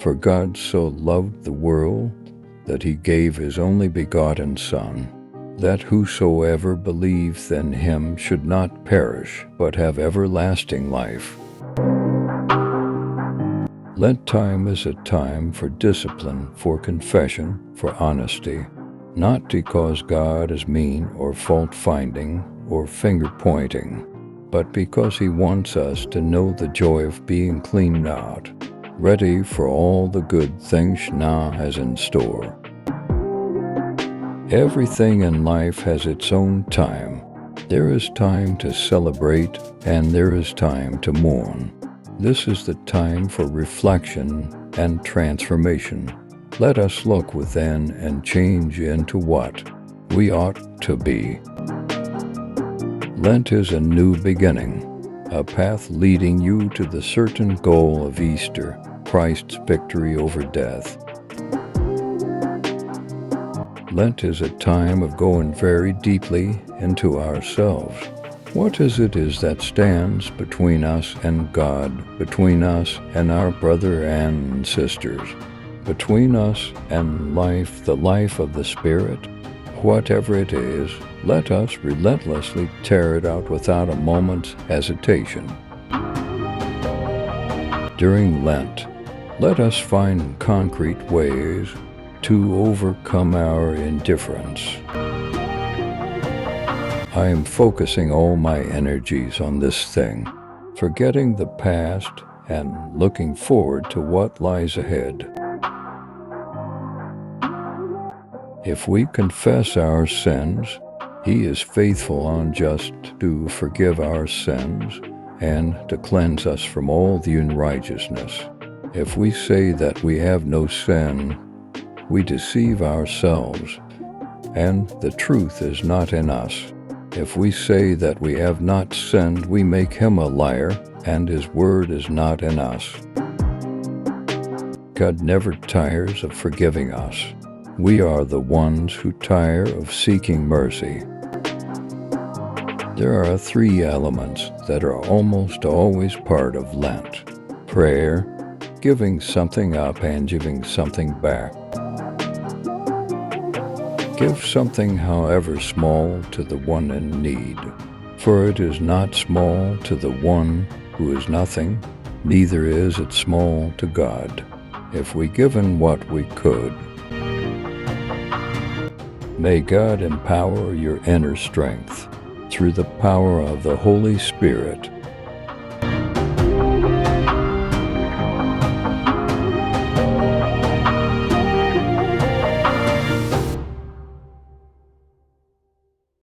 For God so loved the world that he gave his only begotten Son, that whosoever believeth in him should not perish, but have everlasting life. Lent time is a time for discipline, for confession, for honesty, not because God is mean or fault-finding or finger-pointing, but because he wants us to know the joy of being cleaned out, ready for all the good things Shna has in store. Everything in life has its own time. There is time to celebrate, and there is time to mourn. This is the time for reflection and transformation. Let us look within and change into what we ought to be. Lent is a new beginning, a path leading you to the certain goal of Easter, Christ's victory over death. Lent is a time of going very deeply into ourselves. What is it that stands between us and God, between us and our brother and sisters, between us and life, the life of the Spirit? Whatever it is, let us relentlessly tear it out without a moment's hesitation. During Lent, let us find concrete ways to overcome our indifference. I am focusing all my energies on this thing, forgetting the past and looking forward to what lies ahead. If we confess our sins, he is faithful and just to forgive our sins and to cleanse us from all the unrighteousness. If we say that we have no sin, we deceive ourselves, and the truth is not in us. If we say that we have not sinned, we make him a liar, and his word is not in us. God never tires of forgiving us. We are the ones who tire of seeking mercy. There are 3 elements that are almost always part of Lent: prayer, giving something up, and giving something back. Give something, however small, to the one in need, for it is not small to the one who is nothing, neither is it small to God, if we given what we could. May God empower your inner strength through the power of the Holy Spirit